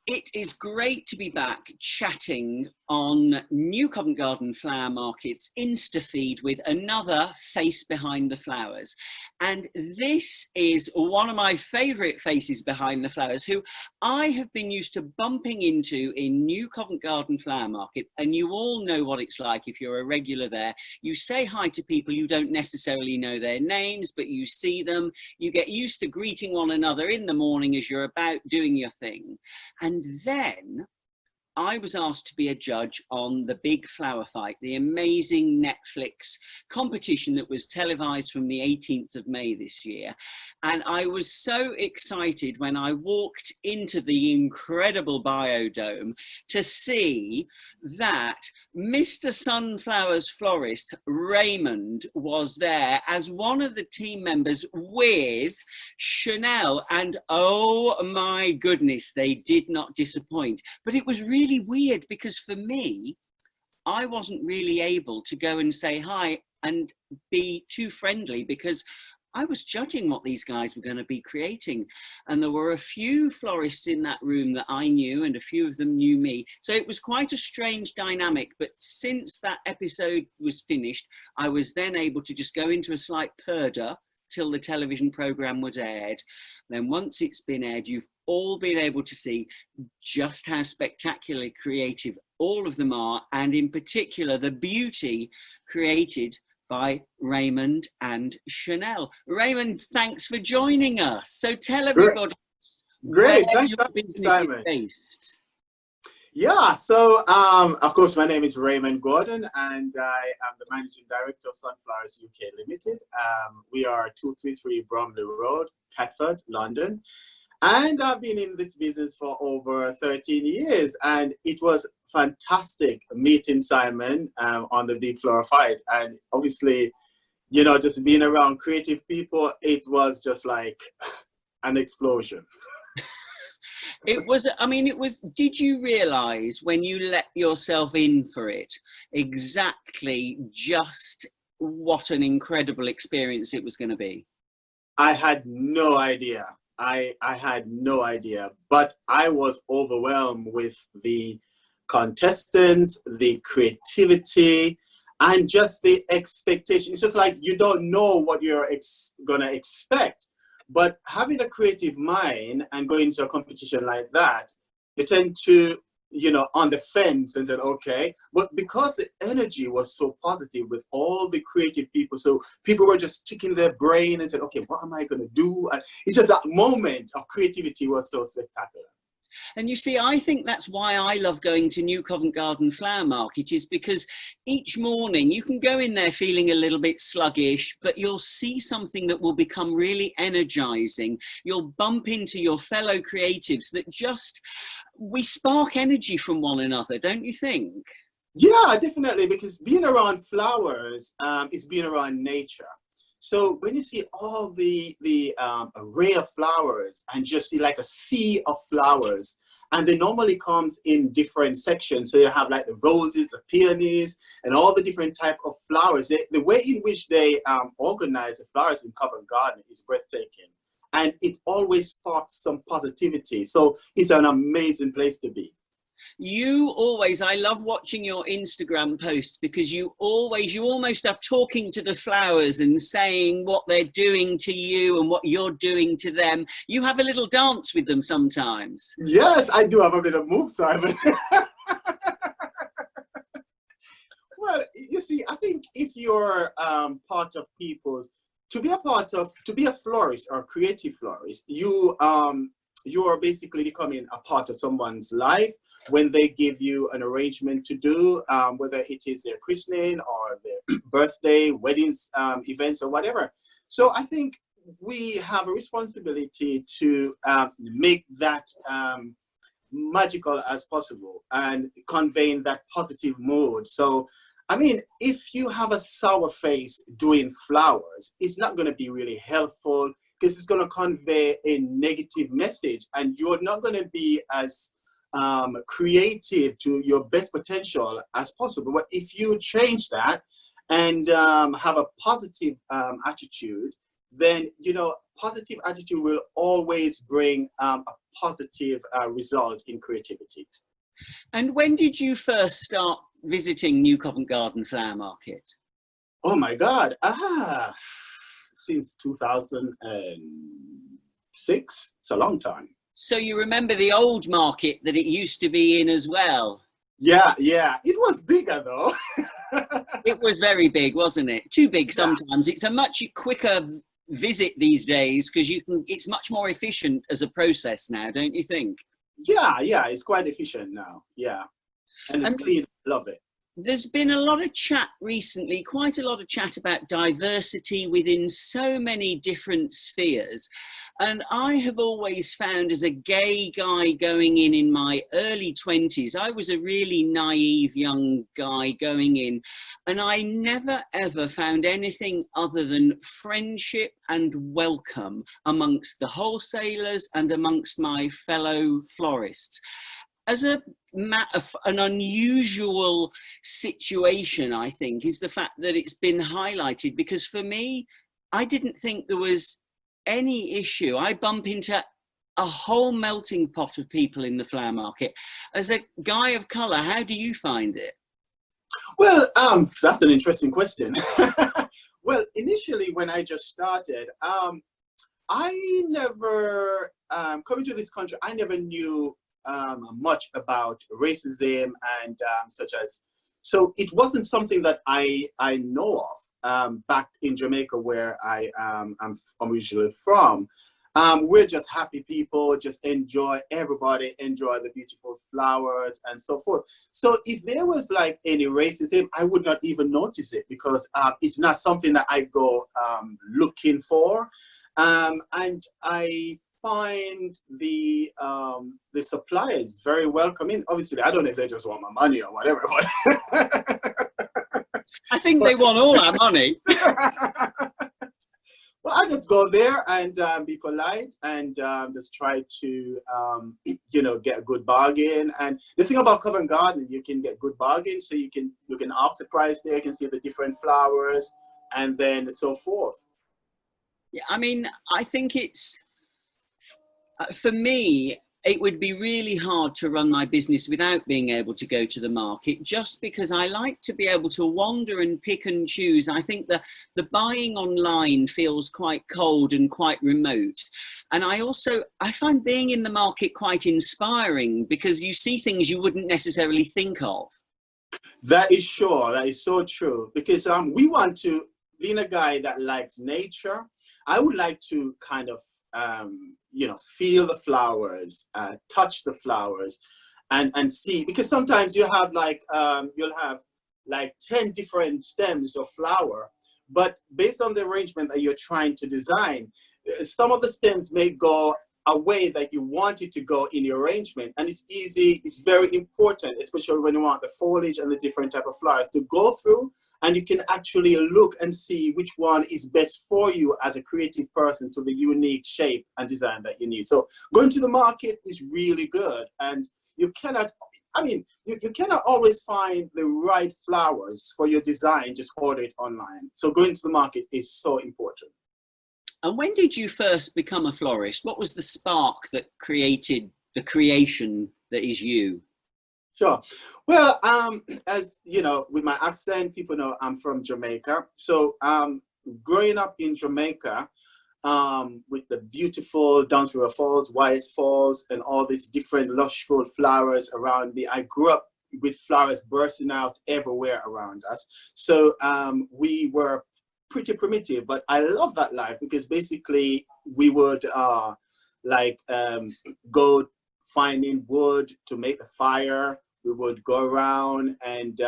It is great to be back chatting on New Covent Garden Flower Market's Insta feed with another face behind the flowers. And this is one of my favourite faces behind the flowers who I have been used to bumping into in New Covent Garden Flower Market. And you all know what it's like if you're a regular there. You say hi to people, you don't necessarily know their names, but you see them. You get used to greeting one another in the morning as you're about doing your thing. And then I was asked to be a judge on the Big Flower Fight, the amazing Netflix competition that was televised from the 18th of May this year. And I was so excited when I walked into the incredible biodome to see that Mr. Sunflower's florist, Raymond, was there as one of the team members with Channelle. And oh my goodness, they did not disappoint. But it was really weird because for me, I wasn't really able to go and say hi and be too friendly because I was judging what these guys were going to be creating. And there were a few florists in that room that I knew and a few of them knew me. So it was quite a strange dynamic. But since that episode was finished, I was then able to just go into a slight purdah till the television programme was aired. Then once it's been aired, you've all been able to see just how spectacularly creative all of them are. And in particular, the beauty created by Raymond and Channelle. Raymond, thanks for joining us. So tell everybody where your business is based. Yeah, so of course, my name is Raymond Gordon, and I am the Managing Director of Sunflowers UK Limited. We are 233 Bromley Road, Catford, London. And I've been in this business for over 13 years, and it was fantastic meeting Simon on the Big Flower Fight. And obviously, you know, just being around creative people, it was just like an explosion. It was, I mean, it was, did you realize when you let yourself in for it, exactly just what an incredible experience it was going to be? I had no idea. I had no idea, but I was overwhelmed with the contestants, the creativity, and just the expectation. It's just like you don't know what you're gonna expect. But having a creative mind and going to a competition like that, you tend to, you know, on the fence and said, okay. But because the energy was so positive with all the creative people, so people were just sticking their brain and said, okay, what am I going to do? And it's just that moment of creativity was so spectacular. And you see, I think that's why I love going to New Covent Garden Flower Market, is because each morning you can go in there feeling a little bit sluggish, but you'll see something that will become really energizing. You'll bump into your fellow creatives that just, we spark energy from one another, don't you think? Yeah, definitely, because being around flowers is being around nature. So when you see all the array of flowers and just see like a sea of flowers, and they normally comes in different sections. So you have like the roses, the peonies, and all the different type of flowers. The way in which they organize the flowers in Covent Garden is breathtaking. And it always sparks some positivity. So it's an amazing place to be. You always, I love watching your Instagram posts because you almost are talking to the flowers and saying what they're doing to you and what you're doing to them. You have a little dance with them sometimes. Yes, I do have a bit of move, Simon. Well, you see, I think if you're part of people's, to be a florist or a creative florist, you are basically becoming a part of someone's life when they give you an arrangement to do, whether it is their christening or their birthday, weddings, events, or whatever. So I think we have a responsibility to make that magical as possible and conveying that positive mood. So, I mean, if you have a sour face doing flowers, it's not going to be really helpful because it's going to convey a negative message, and you're not going to be as creative to your best potential as possible. But if you change that and have a positive attitude, then, you know, positive attitude will always bring a positive result in creativity. And when did you first start visiting New Covent Garden Flower Market? Oh my God, since 2006. It's a long time. So you remember the old market that it used to be in as well? Yeah, yeah. It was bigger though. It was very big, wasn't it? Too big sometimes. Yeah. It's a much quicker visit these days because it's much more efficient as a process now, don't you think? Yeah, yeah. It's quite efficient now. Yeah. And it's clean. Love it. There's been a lot of chat recently, quite a lot of chat about diversity within so many different spheres. And I have always found, as a gay guy going in my early 20s, I was a really naive young guy going in, and I never ever found anything other than friendship and welcome amongst the wholesalers and amongst my fellow florists. As an unusual situation, I think, is the fact that it's been highlighted, because for me, I didn't think there was any issue. I bump into a whole melting pot of people in the flower market. As a guy of colour, how do you find it? Well, that's an interesting question. Well, initially when I just started, I never, coming to this country, I never knew much about racism and so it wasn't something that I know of back in Jamaica, where I'm originally from. We're just happy people, just everybody enjoy the beautiful flowers and so forth. So if there was like any racism, I would not even notice it, because it's not something that I go looking for. And I find the suppliers very welcoming. Obviously, I don't know if they just want my money or whatever, but I think they want all our money. Well, I just go there and be polite and just try to, you know, get a good bargain. And the thing about Covent Garden, you can get good bargains, so you can ask the price there, you can see the different flowers, and then so forth. Yeah, I mean, I think it's, for me, it would be really hard to run my business without being able to go to the market, just because I like to be able to wander and pick and choose. I think the buying online feels quite cold and quite remote. And I find being in the market quite inspiring, because you see things you wouldn't necessarily think of. That is sure. That is so true. Because we want to, being a guy that likes nature, I would like to kind of, you know, feel the flowers, touch the flowers, and see, because sometimes you have like, you'll have like 10 different stems of flower, but based on the arrangement that you're trying to design, some of the stems may go a way that you want it to go in your arrangement. And it's very important, especially when you want the foliage and the different type of flowers to go through, and you can actually look and see which one is best for you as a creative person, to the unique shape and design that you need. So going to the market is really good, and you cannot, I mean, you cannot always find the right flowers for your design, just order it online. So going to the market is so important. And when did you first become a florist? What was the spark that created the creation that is you? Sure. Well, as you know, with my accent, people know I'm from Jamaica. So growing up in Jamaica, with the beautiful Downs River Falls, Wise Falls, and all these different lush full flowers around me, I grew up with flowers bursting out everywhere around us. So we were pretty primitive, but I love that life, because basically we would go finding wood to make the fire. We would go around and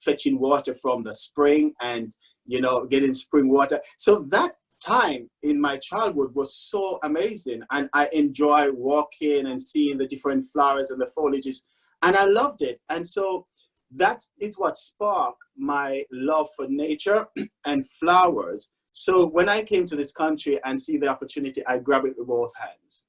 fetching water from the spring, and, you know, getting spring water. So that time in my childhood was so amazing, and I enjoy walking and seeing the different flowers and the foliages, and I loved it. And so that is what sparked my love for nature and flowers. So when I came to this country and see the opportunity, I grabbed it with both hands.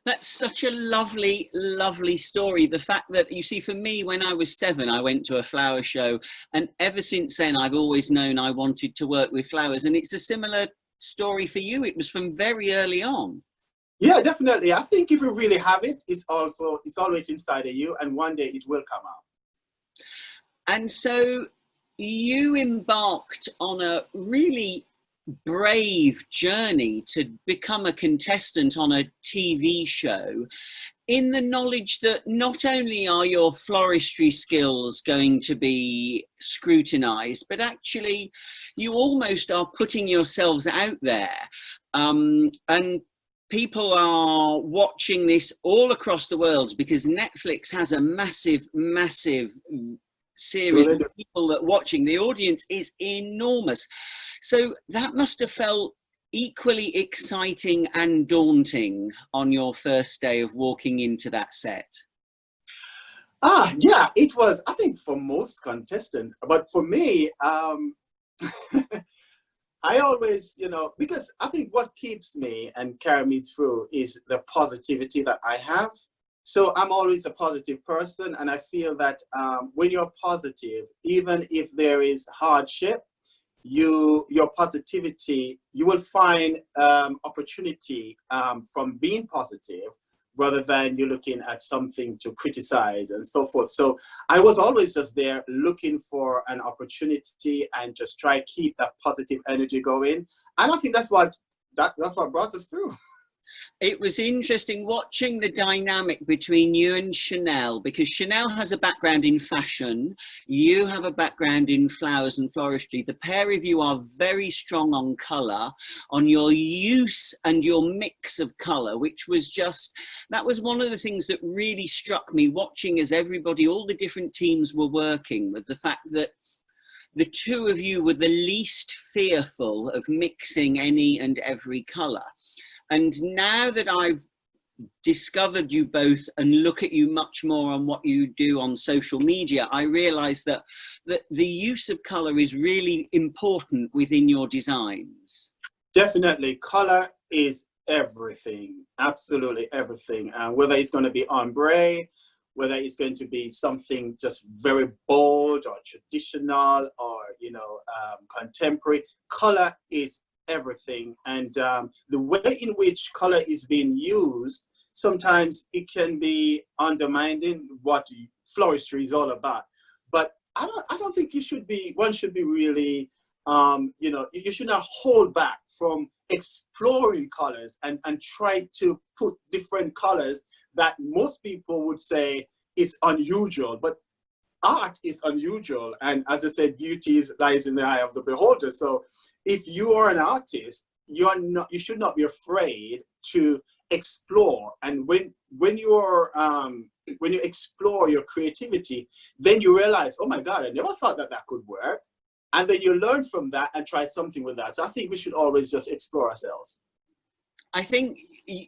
That's such a lovely, lovely story. The fact that, you see, for me, when I was 7, I went to a flower show, and ever since then, I've always known I wanted to work with flowers. And it's a similar story for you. It was from very early on. Yeah, definitely. I think if you really have it, it's always inside of you, and one day it will come out. And so you embarked on a really brave journey to become a contestant on a TV show, in the knowledge that not only are your floristry skills going to be scrutinized, but actually you almost are putting yourselves out there. And people are watching this all across the world because Netflix has a massive, massive series of people that are watching. The audience is enormous. So that must have felt equally exciting and daunting on your first day of walking into that set. Yeah, it was, I think, for most contestants, but for me, I always, because I think what keeps me and carry me through is the positivity that I have. So I'm always a positive person, and I feel that when you're positive, even if there is hardship, your positivity, you will find opportunity from being positive, rather than you looking at something to criticize and so forth. So I was always just there looking for an opportunity and just try to keep that positive energy going. And I think that's what brought us through. It was interesting watching the dynamic between you and Channelle, because Channelle has a background in fashion, you have a background in flowers and floristry. The pair of you are very strong on colour, on your use and your mix of colour, which was just, that was one of the things that really struck me watching as everybody, all the different teams were working, with the fact that the two of you were the least fearful of mixing any and every colour. And now that I've discovered you both and look at you much more on what you do on social media, I realize that the use of color is really important within your designs. Definitely. Color is everything, absolutely everything. Whether it's going to be ombre, whether it's going to be something just very bold or traditional or, contemporary, color is everything. And the way in which color is being used, sometimes it can be undermining what floristry is all about. But I don't think one should be really, you should not hold back from exploring colors and try to put different colors that most people would say is unusual. But art is unusual, and as I said, beauty lies in the eye of the beholder. So if you are an artist, you should not be afraid to explore. And when you explore your creativity, then you realize, oh my God, I never thought that could work. And then you learn from that and try something with that. So I think we should always just explore ourselves. I think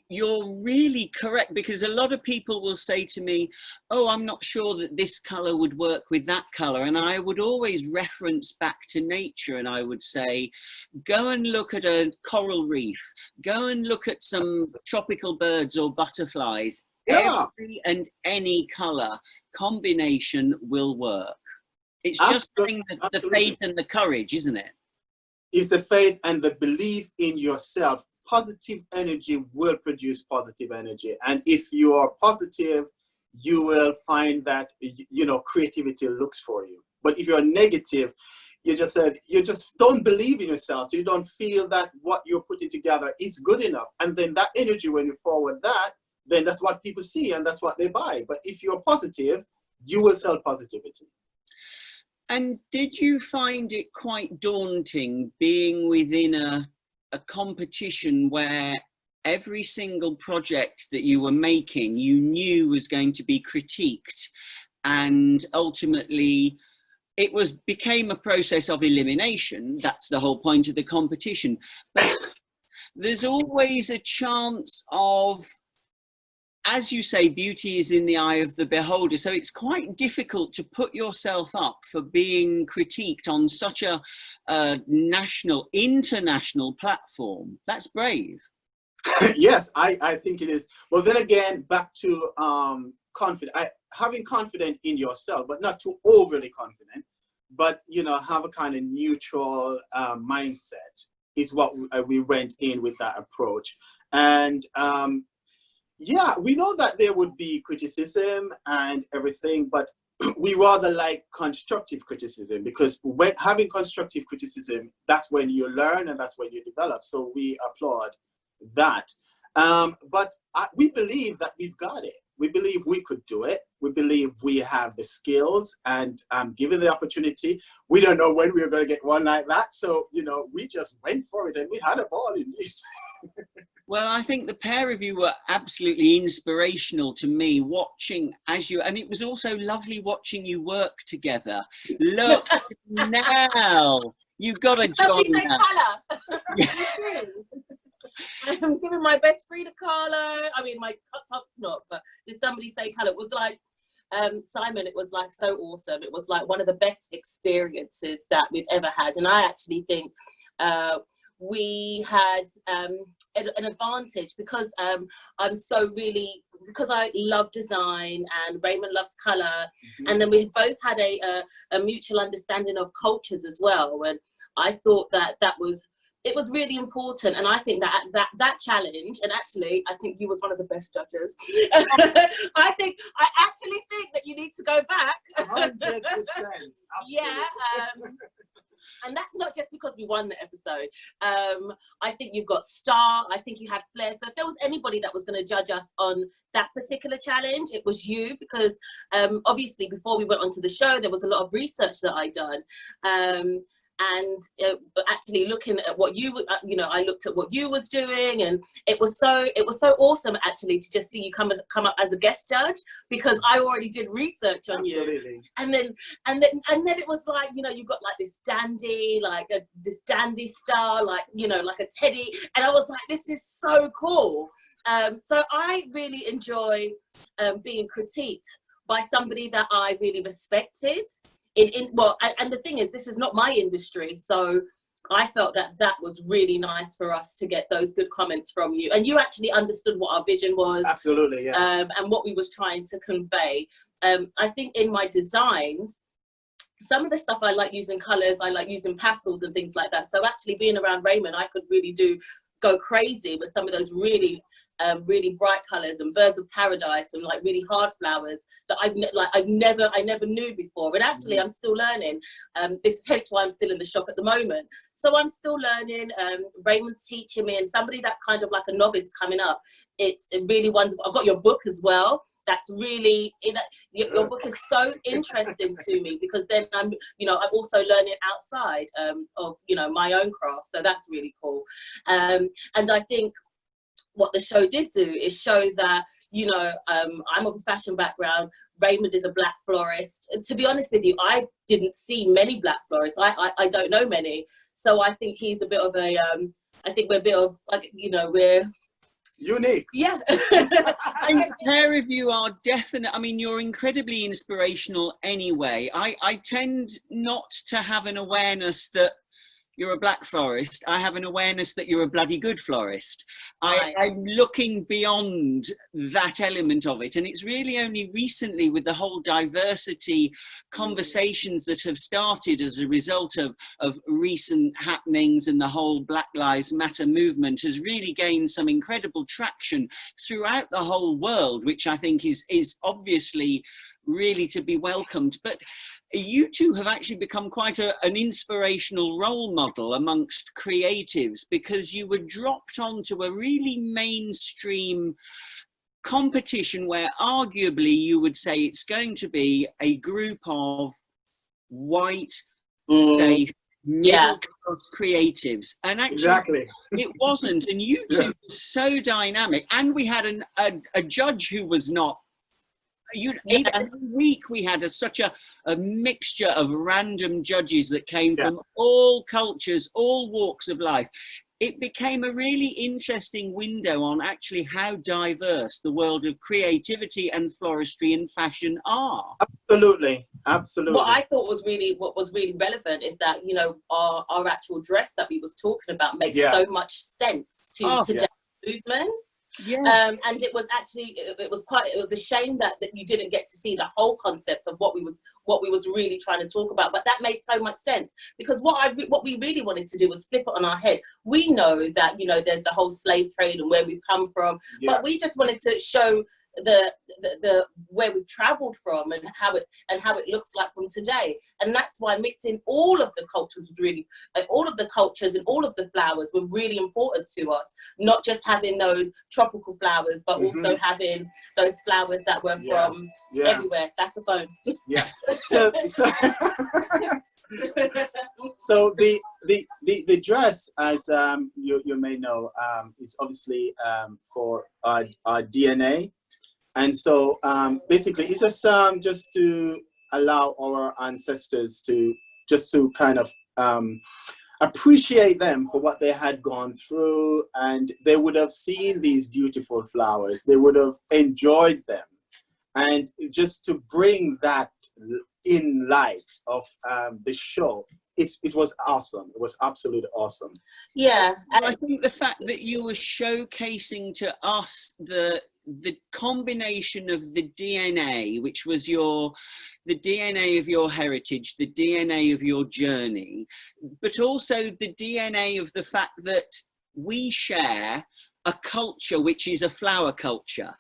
you're really correct, because a lot of people will say to me, oh, I'm not sure that this color would work with that color. And I would always reference back to nature, and I would say, go and look at a coral reef, go and look at some tropical birds or butterflies. Yeah. Every and any color combination will work. It's just having the faith and the courage, isn't it? It's the faith and the belief in yourself. Positive energy will produce positive energy. And if you are positive, you will find that, creativity looks for you. But if you're negative, you just don't believe in yourself. So you don't feel that what you're putting together is good enough. And then that energy, when you forward that, then that's what people see and that's what they buy. But if you're positive, you will sell positivity. And did you find it quite daunting being within a competition where every single project that you were making, you knew was going to be critiqued, and ultimately it became a process of elimination? That's the whole point of the competition. But there's always a chance of, as you say, beauty is in the eye of the beholder. So it's quite difficult to put yourself up for being critiqued on such a national, international platform. That's brave. Yes, I think it is. Well, then again, back to having confidence in yourself, but not too overly confident, but, have a kind of neutral mindset. is what we went in with that approach. And yeah, we know that there would be criticism and everything, but we rather like constructive criticism, because when having constructive criticism, that's when you learn and that's when you develop. So we applaud that. But we believe that we've got it. We believe we could do it. We believe we have the skills, and given the opportunity, we don't know when we were going to get one like that. So, you know, we just went for it and we had a ball indeed. Well, I think the pair of you were absolutely inspirational to me, watching as you, and it was also lovely watching you work together. Look, now you've got a John now. I'm giving my best Frida Kahlo. I mean, my top's not, but did somebody say colour? It was like, Simon, it was like so awesome. It was like one of the best experiences that we've ever had. And I actually think we had an advantage because because I love design and Raymond loves colour. Mm-hmm. And then we both had a mutual understanding of cultures as well. And I thought it was really important, and I think that challenge, and actually I think you was one of the best judges. I actually think that you need to go back. 100%. Yeah, and that's not just because we won the episode. I think you've got star. I think you had flair. So if there was anybody that was going to judge us on that particular challenge, it was you, because obviously before we went onto the show, there was a lot of research that I done. And actually looking at what you, I looked at what you was doing, and it was so awesome actually to just see you come up as a guest judge, because I already did research on Absolutely. You, and then it was like, you got like this dandy, this dandy star, like a teddy, and I was like, this is so cool. So I really enjoy being critiqued by somebody that I really respected. And the thing is, this is not my industry, so I felt that was really nice for us to get those good comments from you, and you actually understood what our vision was. Absolutely, yeah. And what we was trying to convey. I think in my designs, some of the stuff I like using colours, I like using pastels and things like that. So actually being around Raymond, I could really go crazy with some of those really bright colours and birds of paradise and like really hard flowers that I never knew before. And actually I'm still learning. This is hence why I'm still in the shop at the moment. So I'm still learning. Raymond's teaching me, and somebody that's kind of like a novice coming up. It's really wonderful. I've got your book as well. That's really, your book is so interesting to me, because then I'm also learning outside of my own craft. So that's really cool. And I think what the show did do is show that, I'm of a fashion background. Raymond is a black florist. And to be honest with you, I didn't see many black florists. I don't know many. So I think he's a bit of a, I think we're a bit of like, we're unique. Yeah. And the pair of you are definite. I mean, you're incredibly inspirational anyway. I tend not to have an awareness that you're a black florist. I have an awareness that you're a bloody good florist. I'm looking beyond that element of it. And it's really only recently, with the whole diversity conversations that have started as a result of recent happenings, and the whole Black Lives Matter movement has really gained some incredible traction throughout the whole world, which I think is obviously really to be welcomed. But you two have actually become quite an inspirational role model amongst creatives, because you were dropped onto a really mainstream competition where arguably you would say it's going to be a group of white, safe, middle-class creatives. And actually, exactly. It wasn't. And you two were so dynamic. And we had a judge who was not, every week we had such a mixture of random judges that came from all cultures, all walks of life. It became a really interesting window on actually how diverse the world of creativity and floristry and fashion are. Absolutely, absolutely. What I thought was really relevant is that our actual dress that we was talking about makes so much sense to today's movement. And it was actually, it was a shame that you didn't get to see the whole concept of what we was really trying to talk about. But that made so much sense, because what we really wanted to do was flip it on our head. We know that, you know, there's the whole slave trade and where we've come from, but we just wanted to show the where we've traveled from and how it looks like from today. And that's why mixing all of the cultures really, all of the cultures and all of the flowers were really important to us. Not just having those tropical flowers, but also having those flowers that were from everywhere. That's the phone. So the dress, as you may know, is obviously for our DNA. And so basically it's just to allow our ancestors to kind of appreciate them for what they had gone through, and they would have seen these beautiful flowers, they would have enjoyed them, and just to bring that in light of the show. It was awesome. It was absolutely awesome. Yeah. And I think the fact that you were showcasing to us the combination of the DNA, which was the DNA of your heritage, the DNA of your journey, but also the DNA of the fact that we share a culture which is a flower culture.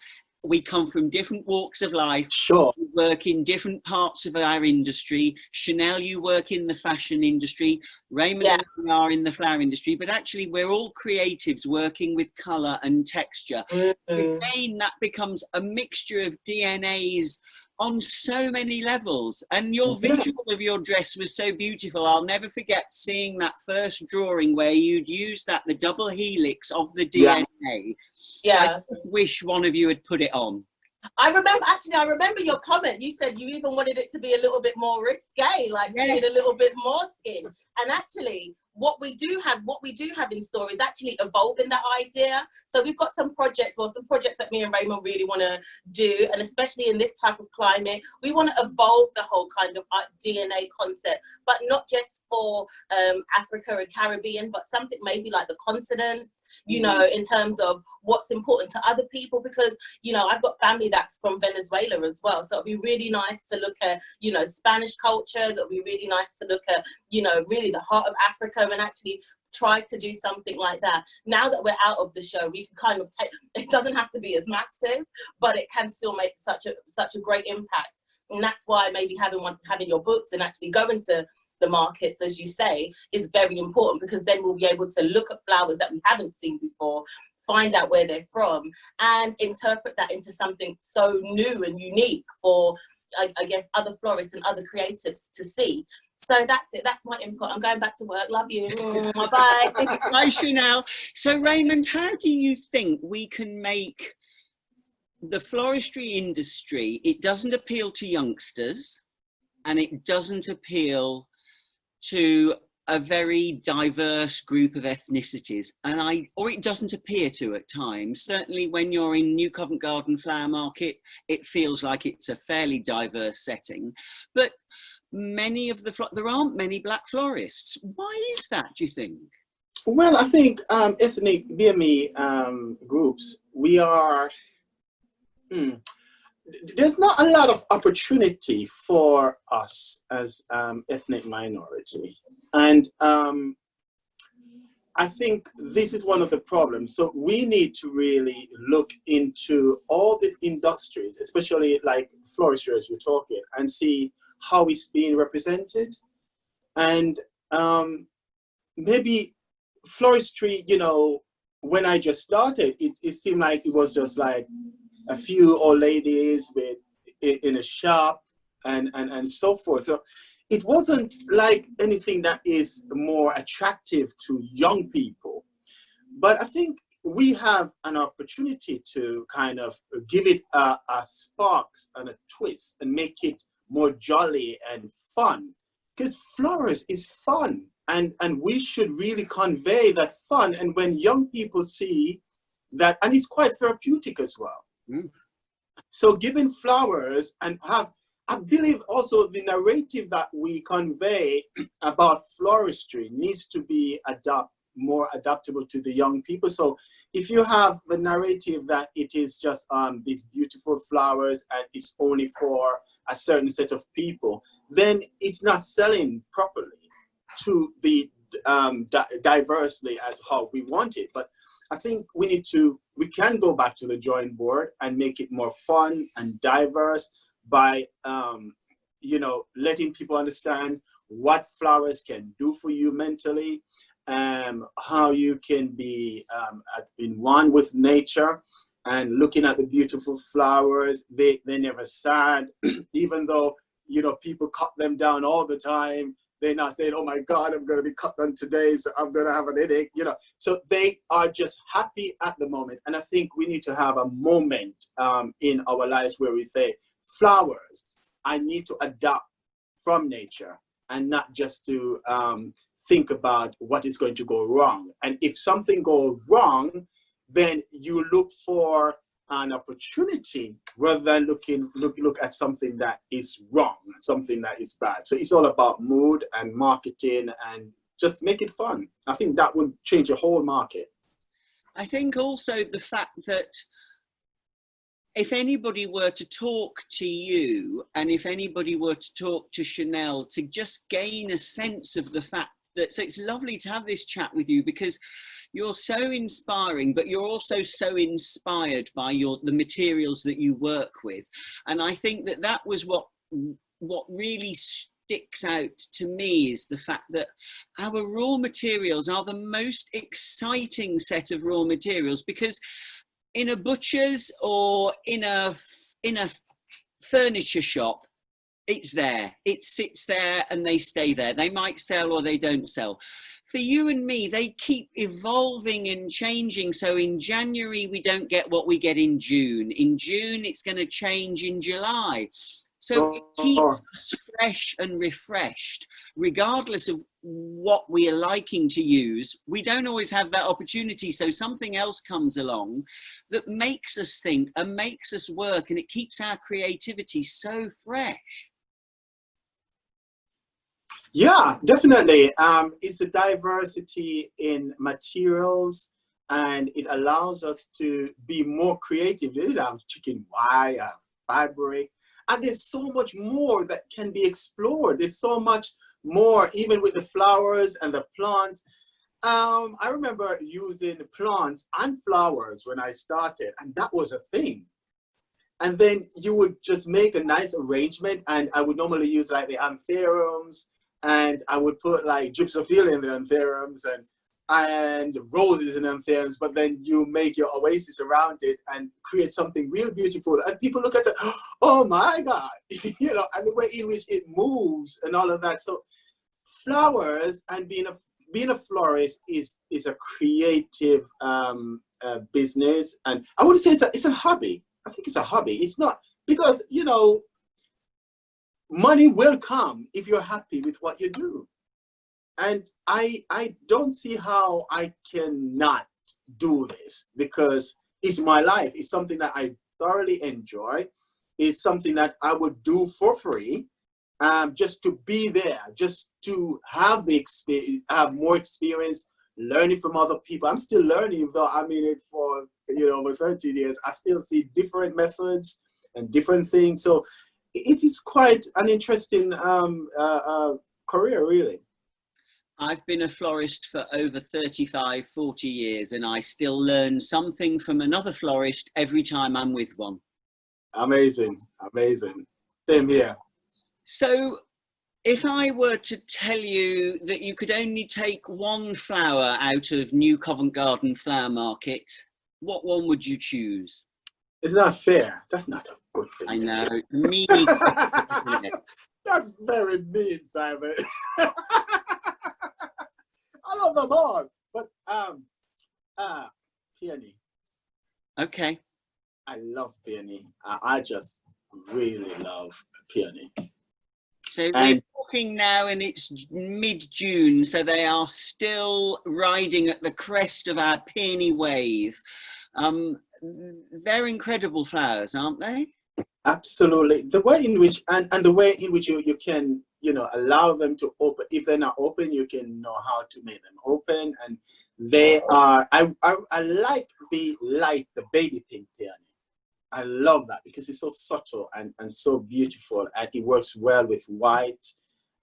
We come from different walks of life. Sure. We work in different parts of our industry. Channelle, you work in the fashion industry. Raymond and I are in the flower industry. But actually, we're all creatives working with colour and texture. Again, that becomes a mixture of DNAs on so many levels. And your visual of your dress was so beautiful. I'll never forget seeing that first drawing where you'd used the double helix of the DNA. I just wish one of you had put it on. I remember your comment. You said you even wanted it to be a little bit more risque, like seeing a little bit more skin. And actually, what we do have in store is actually evolving that idea. So we've got some projects that me and Raymond really want to do, and especially in this type of climate, we want to evolve the whole kind of DNA concept, but not just for Africa and Caribbean, but something maybe like the continents, you know, in terms of what's important to other people, because, you know, I've got family that's from Venezuela as well. So it'd be really nice to look at, you know, Spanish cultures. It'd be really nice to look at, you know, really the heart of Africa and actually try to do something like that. Now that we're out of the show, we can kind of take, it doesn't have to be as massive, but it can still make such a great impact. And that's why maybe having your books and actually going to the markets, as you say, is very important, because then we'll be able to look at flowers that we haven't seen before, find out where they're from, and interpret that into something so new and unique for, I guess, other florists and other creatives to see. So that's it. That's my input. I'm going back to work. Love you. Bye. Bye, Channelle. So, Raymond, how do you think we can make the floristry industry, it doesn't appeal to youngsters and it doesn't appeal to a very diverse group of ethnicities, or it doesn't appear to at times. Certainly when you're in New Covent Garden Flower Market, it feels like it's a fairly diverse setting, but there aren't many black florists. Why is that, do you think? Well, I think ethnic BME groups, we are, there's not a lot of opportunity for us as ethnic minority. And I think this is one of the problems. So we need to really look into all the industries, especially like floristry as we're talking, and see how it's being represented. And maybe floristry, you know, when I just started, it seemed like it was just like a few old ladies in a shop and so forth. So it wasn't like anything that is more attractive to young people. But I think we have an opportunity to kind of give it a sparks and a twist and make it more jolly and fun. Because florist is fun, and we should really convey that fun. And when young people see that, and it's quite therapeutic as well. So giving flowers and I believe also the narrative that we convey about floristry needs to be more adaptable to the young people. So if you have the narrative that it is just these beautiful flowers and it's only for a certain set of people, then it's not selling properly to the diversely as how we want it. But I think we can go back to the drawing board and make it more fun and diverse by, you know, letting people understand what flowers can do for you mentally, how you can be in one with nature and looking at the beautiful flowers. They're never sad, even though, you know, people cut them down all the time. They're not saying, oh my God, I'm going to be cut down today, so I'm going to have an headache, you know. So they are just happy at the moment. And I think we need to have a moment in our lives where we say, flowers, I need to adapt from nature and not just to think about what is going to go wrong. And if something goes wrong, then you look for an opportunity rather than look at something that is wrong, something that is bad. So it's all about mood and marketing and just make it fun. I think that would change the whole market. I think also the fact that if anybody were to talk to you and if anybody were to talk to Channelle, to just gain a sense of the fact that, so it's lovely to have this chat with you because you're so inspiring, but you're also so inspired by the materials that you work with. And I think that that was what really sticks out to me, is the fact that our raw materials are the most exciting set of raw materials, because in a butcher's or in a furniture shop, it's there, it sits there and they stay there. They might sell or they don't sell. For you and me, they keep evolving and changing. So in January, we don't get what we get in June. In June, it's going to change in July. So it keeps us fresh and refreshed, regardless of what we are liking to use. We don't always have that opportunity. So something else comes along that makes us think and makes us work, and it keeps our creativity so fresh. Yeah, definitely. It's a diversity in materials, and it allows us to be more creative. There's chicken wire, fabric, and there's so much more that can be explored. There's so much more, even with the flowers and the plants. I remember using plants and flowers when I started, and that was a thing. And then you would just make a nice arrangement, and I would normally use like the anthuriums, and I would put like gypsophilia in the anthuriums and roses in anthuriums, but then you make your oasis around it and create something real beautiful. And people look at it, oh my God, you know, and the way in which it moves and all of that. So flowers and being a florist is a creative business. And I wouldn't say it's a hobby. I think it's a hobby. It's not, because, you know, money will come if you're happy with what you do. And I don't see how I cannot do this, because it's my life. It's something that I thoroughly enjoy. It's something that I would do for free, just to be there, just to have the experience, have more experience, learning from other people. I'm still learning, even though I'm in it for, you know, over 13 years. I still see different methods and different things. So it is quite an interesting career, really. I've been a florist for over 35, 40 years, and I still learn something from another florist every time I'm with one. Amazing, amazing. Same here. So if I were to tell you that you could only take one flower out of New Covent Garden Flower Market, what one would you choose? It's not fair. That's not a good thing. I know. To do. Me. That's very mean, Simon. I love them all, but peony. Okay. I love peony. I just really love peony. So we're talking now, and it's mid-June, so they are still riding at the crest of our peony wave. They're incredible flowers, aren't they? Absolutely. The way in which and the way in which you can you know, allow them to open. If they're not open, you can know how to make them open. And they are, I like the light, the baby pink peony. I love that because it's so subtle and so beautiful, and it works well with white,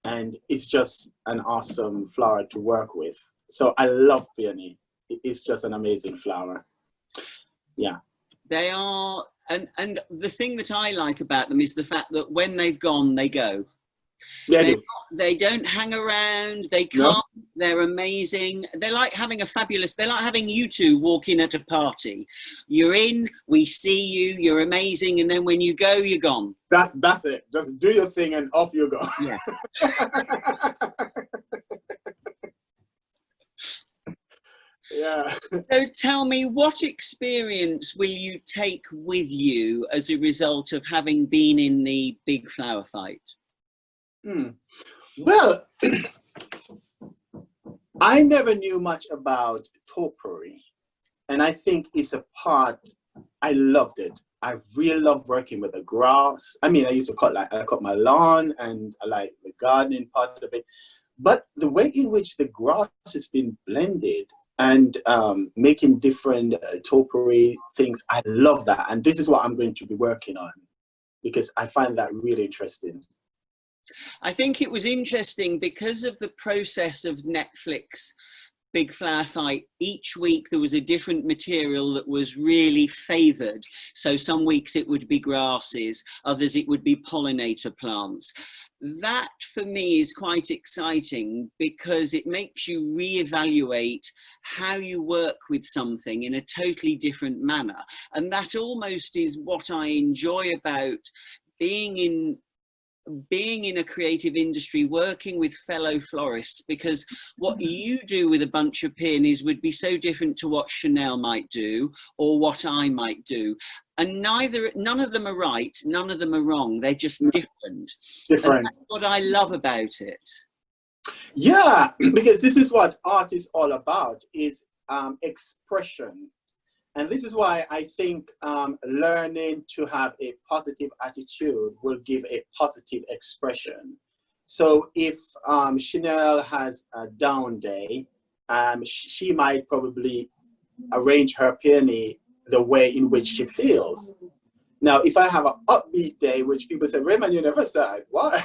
and it's just an awesome flower to work with. So I love peony. It's just an amazing flower. Yeah. They are, and the thing that I like about them is the fact that when they've gone, they go. Yeah, They don't hang around. They can't. No. They're amazing. They're like having they're like having you two walk in at a party. You're in, we see you, you're amazing, and then when you go, you're gone. That's it. Just do your thing and off you go. Yeah. Yeah. So tell me, what experience will you take with you as a result of having been in the big flower fight? Well, I never knew much about topiary, and I think it's a part, I loved it. I really love working with the grass. I mean, I used to I cut my lawn, and I like the gardening part of it. But the way in which the grass has been blended and making different topiary things, I love that. And this is what I'm going to be working on, because I find that really interesting. I think it was interesting because of the process of Netflix Big Flower Fight. Each week there was a different material that was really favoured. So some weeks it would be grasses, others it would be pollinator plants. That for me is quite exciting because it makes you reevaluate how you work with something in a totally different manner. And that almost is what I enjoy about being in a creative industry, working with fellow florists, because what you do with a bunch of peonies would be so different to what Channelle might do or what I might do. And none of them are right, none of them are wrong. They're just different. And that's what I love about it. Yeah, because this is what art is all about, is expression. And this is why I think learning to have a positive attitude will give a positive expression. So if Channelle has a down day, she might probably arrange her peony the way in which she feels. Now, if I have an upbeat day, which people say, Raymond, you never sad. Why?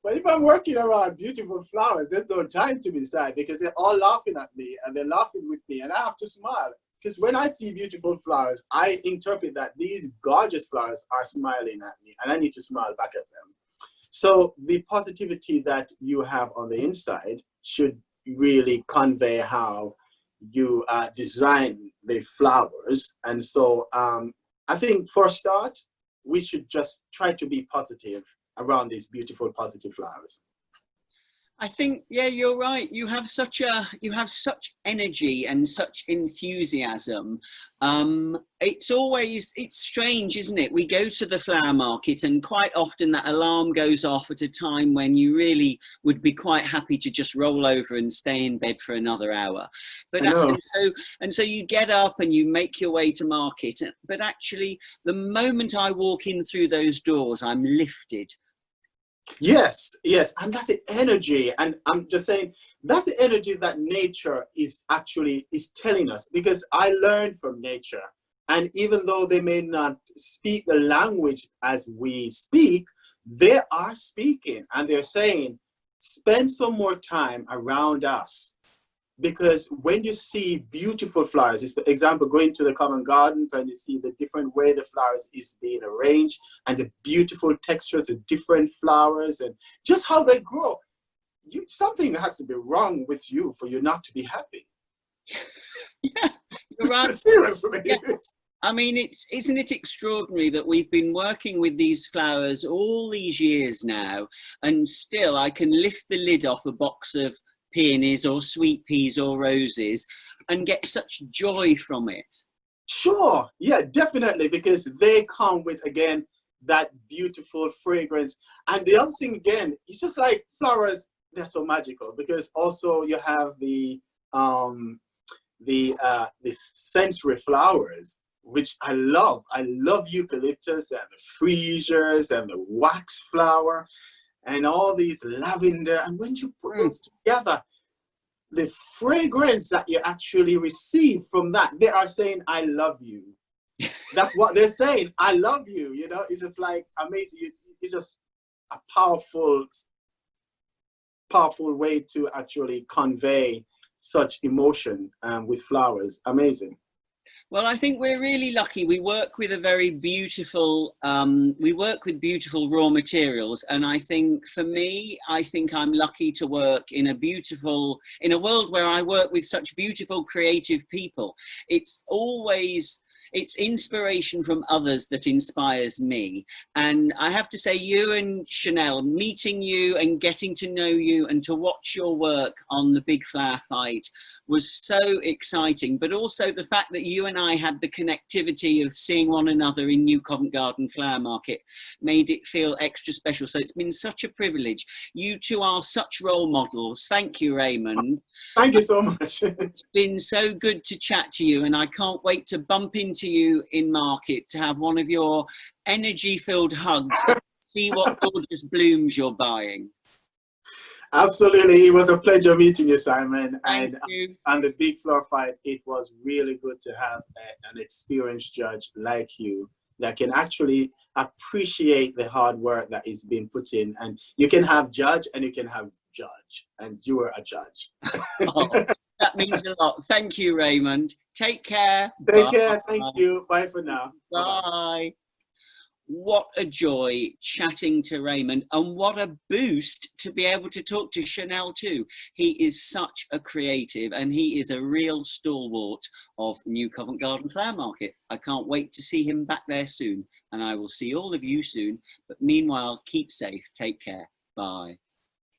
But if I'm working around beautiful flowers, there's no time to be sad because they're all laughing at me and they're laughing with me, and I have to smile. Because when I see beautiful flowers, I interpret that these gorgeous flowers are smiling at me, and I need to smile back at them. So the positivity that you have on the inside should really convey how you design the flowers. And so I think for a start, we should just try to be positive around these beautiful positive flowers. I think, yeah, you're right. You have such energy and such enthusiasm. It's strange, isn't it? We go to the flower market and quite often that alarm goes off at a time when you really would be quite happy to just roll over and stay in bed for another hour. But and so you get up and you make your way to market. But actually, the moment I walk in through those doors, I'm lifted. Yes, yes, and that's the energy, and I'm just saying that's the energy that nature is telling us, because I learned from nature, and even though they may not speak the language as we speak, they are speaking, and they're saying, spend some more time around us. Because when you see beautiful flowers, for example, going to the common gardens and you see the different way the flowers is being arranged and the beautiful textures of different flowers and just how they grow, something has to be wrong with you for you not to be happy. Yeah, you're right. Seriously. Yeah. I mean, isn't it extraordinary that we've been working with these flowers all these years now, and still I can lift the lid off a box of peonies or sweet peas or roses and get such joy from it. Sure, yeah, definitely, because they come with, again, that beautiful fragrance. And the other thing, again, it's just like flowers, they're so magical, because also you have the sensory flowers, which I love. I love eucalyptus and the freesias and the wax flower and all these lavender. And when you put those together, the fragrance that you actually receive from that, they are saying, I love you. That's what they're saying. I love you. You know, it's just like amazing. It's just a powerful way to actually convey such emotion with flowers. Amazing. Well, I think we're really lucky. We work with a very beautiful, we work with beautiful raw materials. And I think for me, I think I'm lucky to work in a world where I work with such beautiful, creative people. It's inspiration from others that inspires me. And I have to say, you and Channelle, meeting you and getting to know you and to watch your work on the Big Flower Fight was so exciting, but also the fact that you and I had the connectivity of seeing one another in New Covent Garden Flower Market made it feel extra special. So it's been such a privilege. You two are such role models. Thank you, Raymond. Thank you so much. It's been so good to chat to you, and I can't wait to bump into you in market to have one of your energy-filled hugs and see what gorgeous blooms you're buying. Absolutely. It was a pleasure meeting you, Simon. Thank you. And the Big Flower Fight, it was really good to have an experienced judge like you that can actually appreciate the hard work that is being put in. And you can have judge and you can have judge, and you were a judge. Oh, that means a lot. Thank you, Raymond. Take care. Take care. Thank you. Bye for now. Bye. Bye-bye. What a joy chatting to Raymond, and what a boost to be able to talk to Channelle too. He is such a creative, and he is a real stalwart of New Covent Garden Flower Market. I can't wait to see him back there soon, and I will see all of you soon. But meanwhile, keep safe. Take care. Bye.